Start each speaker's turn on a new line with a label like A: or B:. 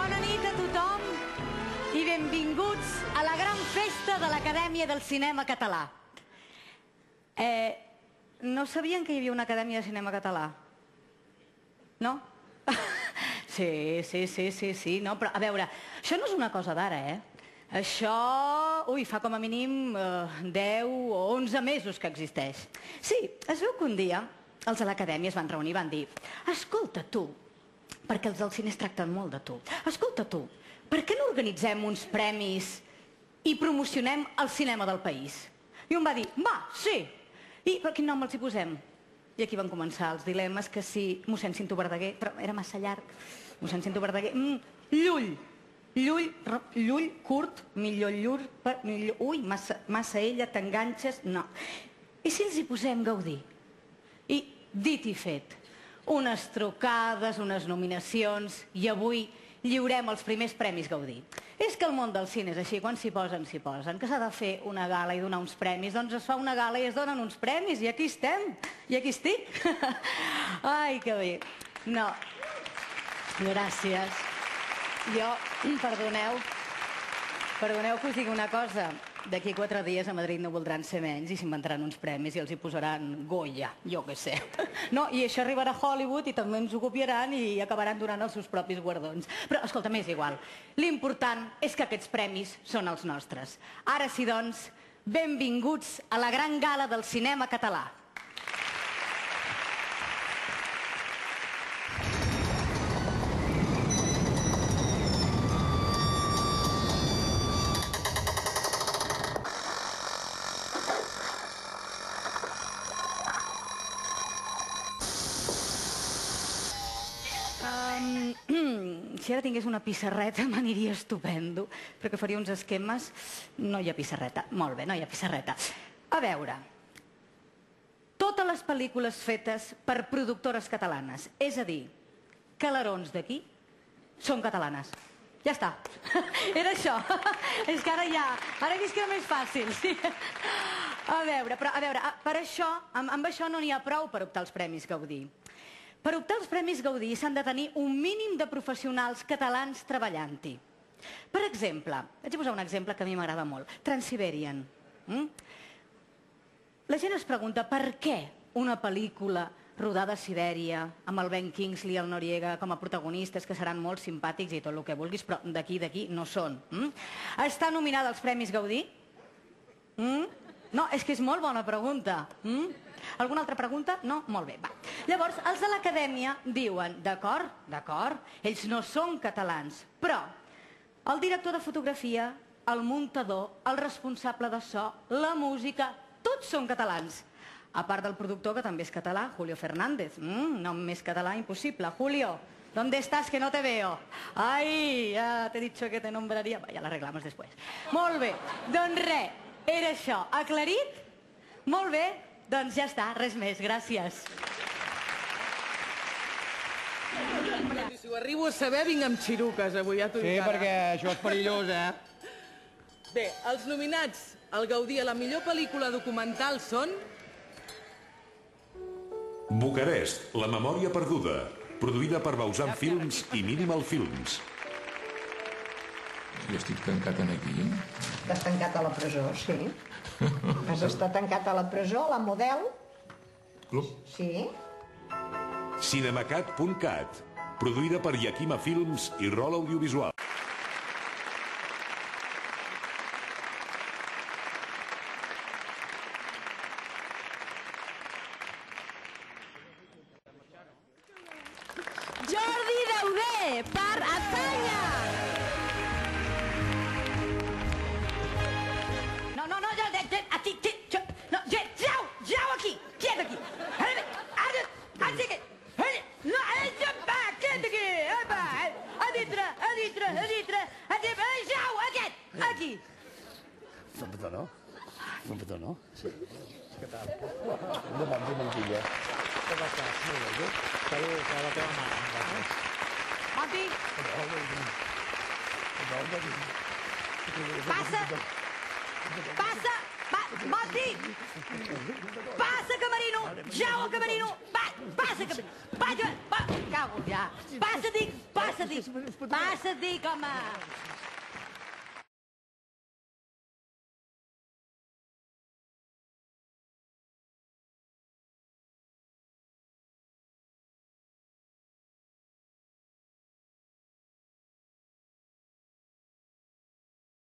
A: Bona nit a tothom i benvinguts a la gran festa de l'Acadèmia del Cinema Català. No sabien que hi havia una Acadèmia de Cinema Català? No? Sí, no, però a veure, això no és una cosa d'ara, Això, fa com a mínim 10 o 11 mesos que existeix. Sí, es veu que un dia els de l'Acadèmia es van reunir i van dir: escolta tu, perquè els del cine es tracten molt de tu, escolta tu, per què no organitzem uns premis i promocionem el cinema del país? I un va dir: va, sí. I però quin nom els hi posem? I aquí van començar els dilemes, que si mossèn Cinto Verdaguer, però era massa llarg, mossèn Cinto Verdaguer, Llull, curt, millor Llur, ui, massa ella, t'enganxes, no. I si els hi posem Gaudí? I dit i fet, unes trucades, unes nominacions, i avui lliurem els primers premis Gaudí. És que el món del cine és així, quan s'hi posen, que s'ha de fer una gala i donar uns premis, doncs es fa una gala i es donen uns premis, i aquí estem, i aquí estic. Ai, que bé. No, gràcies. Jo, perdoneu que us digui una cosa. D'aquí 4 dies a Madrid no voldran ser menys i s'inventaran uns premis i els hi posaran Goya, jo què sé. No, i això arribarà a Hollywood i també ens ho copiaran i acabaran donant els seus propis guardons. Però, escolta, m'és igual. L'important és que aquests premis són els nostres. Ara sí, doncs, benvinguts a la gran gala del cinema català. Si ara tingués una pissarreta m'aniria estupendo, perquè faria uns esquemes. No hi ha pissarreta. Molt bé, no hi ha pissarreta. A veure, totes les pel·lícules fetes per productores catalanes, és a dir, Calarons d'aquí, són catalanes. Ja està. Era això. És que ara ja... Ara he vist que era més fàcil, sí. A veure, per això, amb això no n'hi ha prou per optar als Premis Gaudí. Per optar als Premis Gaudí s'han de tenir un mínim de professionals catalans treballant-hi. Per exemple, vaig a posar un exemple que a mi m'agrada molt, Transsiberian. La gent es pregunta per què una pel·lícula rodada a Sibèria, amb el Ben Kingsley i el Noriega com a protagonistes, que seran molt simpàtics i tot el que vulguis, però d'aquí no són. Està nominada als Premis Gaudí? No, és que és molt bona pregunta. Alguna altra pregunta? No? Molt bé, va. Llavors, els de l'Acadèmia diuen, d'acord, ells no són catalans, però el director de fotografia, el muntador, el responsable de so, la música, tots són catalans. A part del productor, que també és català, Julio Fernández. Nom més català impossible. Julio, ¿dónde estás que no te veo? Ai, ja t'he dicho que te nombraria. Ja l'arreglamos després. Molt bé, doncs res, era això. Aclarit? Molt bé, doncs ja està, res més, gràcies.
B: Si ho arribo a saber, vinc amb xiruques avui, ja t'ho dic ara.
C: Sí, perquè això és perillós,
B: Bé, els nominats al Gaudí a la millor pel·lícula documental són...
D: Bucarest, la memòria perduda, produïda per Bausant Films i Minimal Films.
E: Jo estic tancat aquí.
F: Estàs tancat a la presó, sí. Has estat tancat a la presó, a la Model.
E: Club?
F: Sí.
D: Cinemacat.cat, produïda per Yakima Films i Rol Audiovisual.
A: Jordi Dauder, per Espanya! Jau aquí, quiet aquí. A dintre, jau, aquest, aquí.
C: Un petó, no? Un petó, no? Sí. Què tal? Un demà de mentilla. Com estàs? Molt bé, salut a la teva mare.
A: Moti! Passa! Passa! Moti! Passa, Camerino! Jau al Camerino! Va! Passa, cabró! Cago ja! Passa, dic, home!